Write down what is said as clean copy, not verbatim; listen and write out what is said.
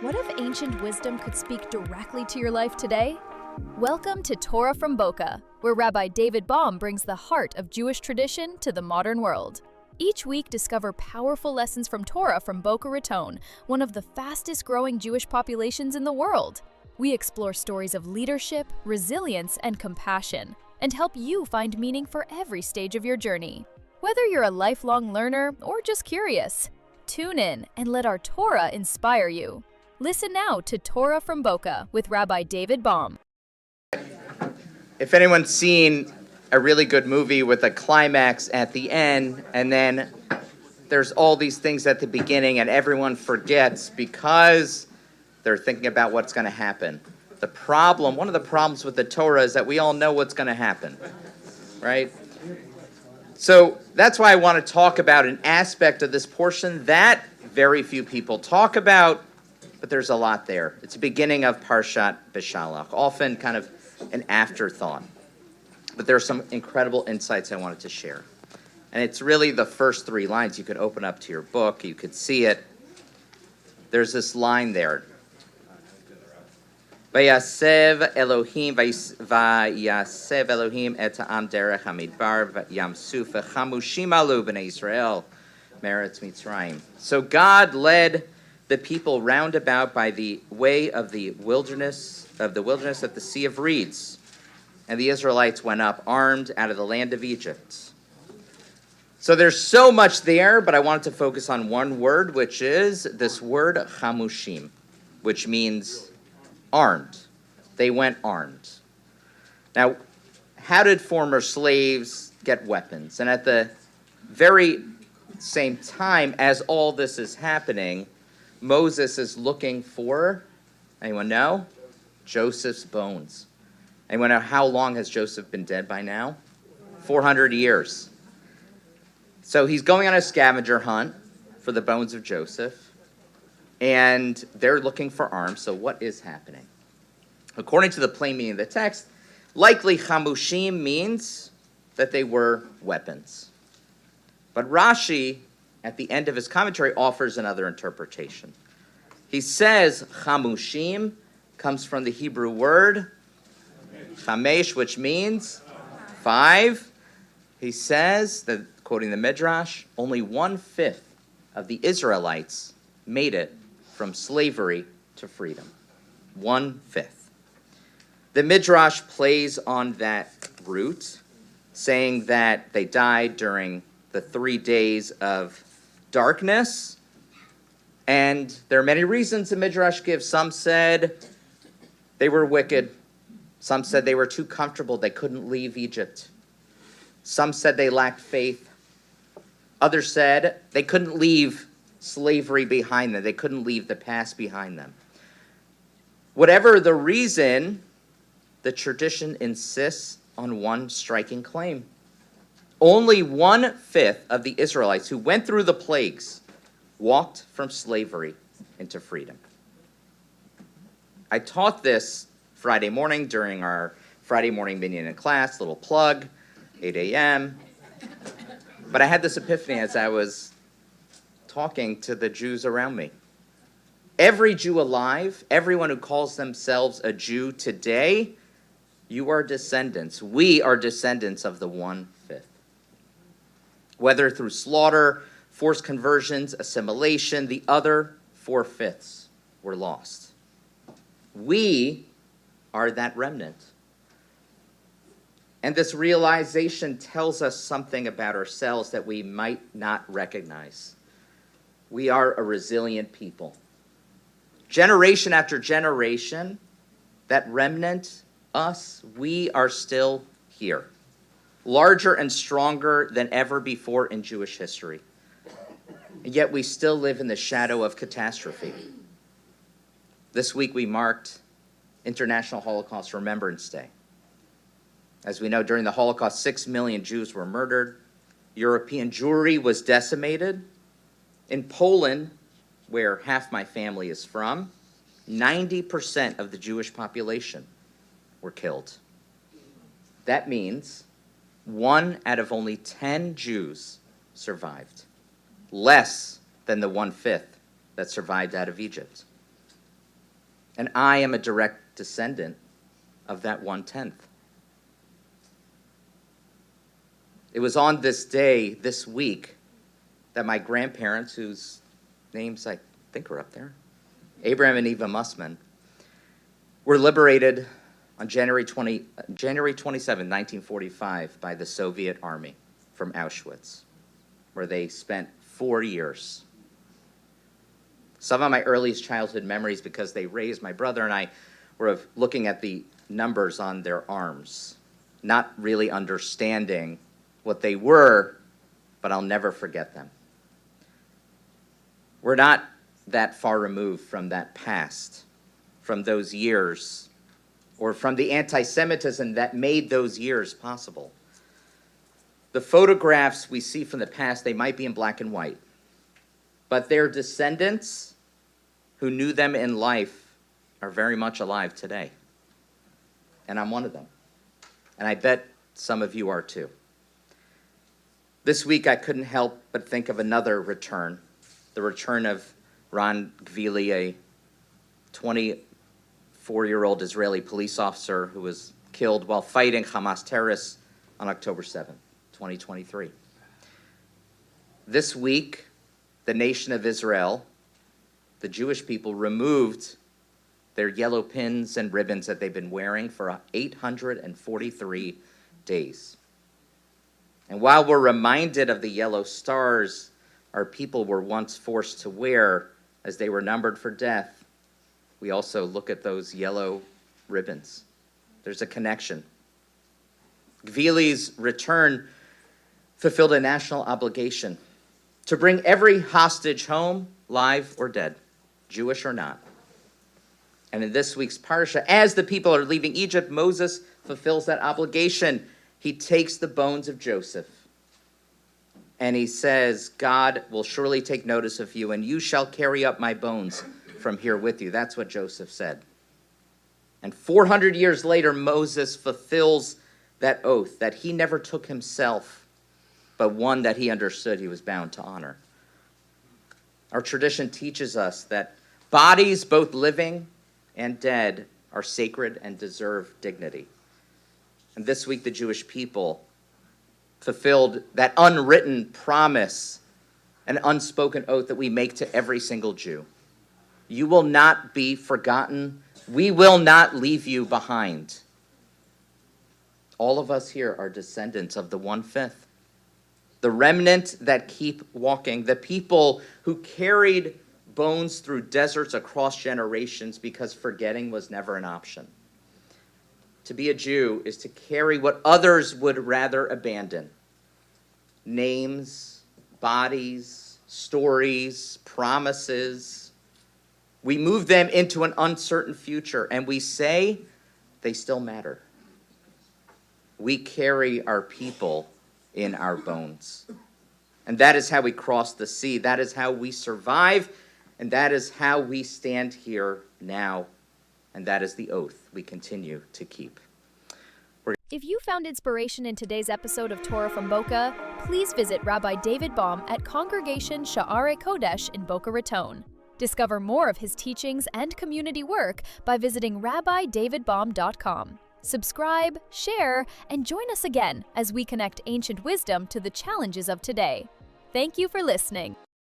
What if ancient wisdom could speak directly to your life today? Welcome to Torah from Boca, where Rabbi David Baum brings the heart of Jewish tradition to the modern world. Each week, discover powerful lessons from Torah from Boca Raton, one of the fastest growing Jewish populations in the world. We explore stories of leadership, resilience, and compassion, and help you find meaning for every stage of your journey. Whether you're a lifelong learner or just curious, tune in and let our Torah inspire you. Listen now to Torah from Boca with Rabbi David Baum. If anyone's seen a really good movie with a climax at the end, and then there's all these things at the beginning, and everyone forgets because they're thinking about what's going to happen. One of the problems with the Torah is that we all know what's going to happen, right? So that's why I want to talk about an aspect of this portion that very few people talk about, but there's a lot there. It's the beginning of Parshat BeShalach, often kind of an afterthought. But there are some incredible insights I wanted to share. And it's really the first 3 lines. You could open up to your book. You could see it. There's this line there. Vayasev Elohim et ha'am derech hamidbar v'yamsu v'chamushim alu b'nei Israel meretz Mitzrayim. So God led the people round about by the way of the wilderness at the Sea of Reeds. And the Israelites went up armed out of the land of Egypt. So there's so much there, but I wanted to focus on one word, which is this word chamushim, which means armed. They went armed. Now, how did former slaves get weapons? And at the very same time as all this is happening, Moses is looking for, anyone know? Joseph's bones. Anyone know how long has Joseph been dead by now? 400 years. So he's going on a scavenger hunt for the bones of Joseph, and they're looking for arms. So what is happening? According to the plain meaning of the text, likely chamushim means that they were weapons. But Rashi, at the end of his commentary, offers another interpretation. He says chamushim comes from the Hebrew word chamesh, which means 5. He says that, quoting the Midrash, only 1/5 of the Israelites made it from slavery to freedom. 1/5. The Midrash plays on that root, saying that they died during the 3 days of darkness. And there are many reasons the Midrash gives. Some said they were wicked. Some said they were too comfortable. They couldn't leave Egypt. Some said they lacked faith. Others said they couldn't leave slavery behind them. They couldn't leave the past behind them. Whatever the reason, the tradition insists on one striking claim. Only 1/5 of the Israelites who went through the plagues walked from slavery into freedom. I taught this Friday morning during our Friday morning minyan class, little plug, 8 a.m. But I had this epiphany as I was talking to the Jews around me. Every Jew alive, everyone who calls themselves a Jew today, you are descendants. We are descendants of the 1/5. Whether through slaughter, forced conversions, assimilation, the other 4/5 were lost. We are that remnant. And this realization tells us something about ourselves that we might not recognize. We are a resilient people. Generation after generation, that remnant, us, we are still here. Larger and stronger than ever before in Jewish history. And yet we still live in the shadow of catastrophe. This week we marked International Holocaust Remembrance Day. As we know, during the Holocaust, 6 million Jews were murdered. European Jewry was decimated. In Poland, where half my family is from, 90% of the Jewish population were killed. That means 1 out of only 10 Jews survived. Less than the 1/5 that survived out of Egypt. And I am a direct descendant of that 1/10. It was on this day, this week, that my grandparents, whose names I think are up there, Abraham and Eva Mussman, were liberated on January 27, 1945, by the Soviet Army from Auschwitz, where they spent 4 years. Some of my earliest childhood memories, because they raised my brother and I, were of looking at the numbers on their arms, not really understanding what they were, but I'll never forget them. We're not that far removed from that past, from those years, or from the anti-Semitism that made those years possible. The photographs we see from the past, they might be in black and white, but their descendants who knew them in life are very much alive today. And I'm one of them. And I bet some of you are too. This week, I couldn't help but think of another return, the return of Ron Gvili, a 24-year-old Israeli police officer who was killed while fighting Hamas terrorists on October 7th, 2023. This week, the nation of Israel, the Jewish people, removed their yellow pins and ribbons that they've been wearing for 843 days. And while we're reminded of the yellow stars our people were once forced to wear as they were numbered for death, we also look at those yellow ribbons. There's a connection. Gvili's return fulfilled a national obligation to bring every hostage home, live or dead, Jewish or not. And in this week's parsha, as the people are leaving Egypt, Moses fulfills that obligation. He takes the bones of Joseph and he says, God will surely take notice of you, and you shall carry up my bones from here with you. That's what Joseph said. And 400 years later, Moses fulfills that oath that he never took himself, but one that he understood he was bound to honor. Our tradition teaches us that bodies, both living and dead, are sacred and deserve dignity. And this week, the Jewish people fulfilled that unwritten promise, an unspoken oath that we make to every single Jew. You will not be forgotten. We will not leave you behind. All of us here are descendants of the 1/5, the remnant that keep walking, the people who carried bones through deserts across generations because forgetting was never an option. To be a Jew is to carry what others would rather abandon. Names, bodies, stories, promises. We move them into an uncertain future, and we say they still matter. We carry our people in our bones. And that is how we cross the sea. That is how we survive. And that is how we stand here now. And that is the oath we continue to keep. If you found inspiration in today's episode of Torah from Boca, please visit Rabbi David Baum at Congregation Sha'arei Kodesh in Boca Raton. Discover more of his teachings and community work by visiting rabbidavidbaum.com. Subscribe, share, and join us again as we connect ancient wisdom to the challenges of today. Thank you for listening.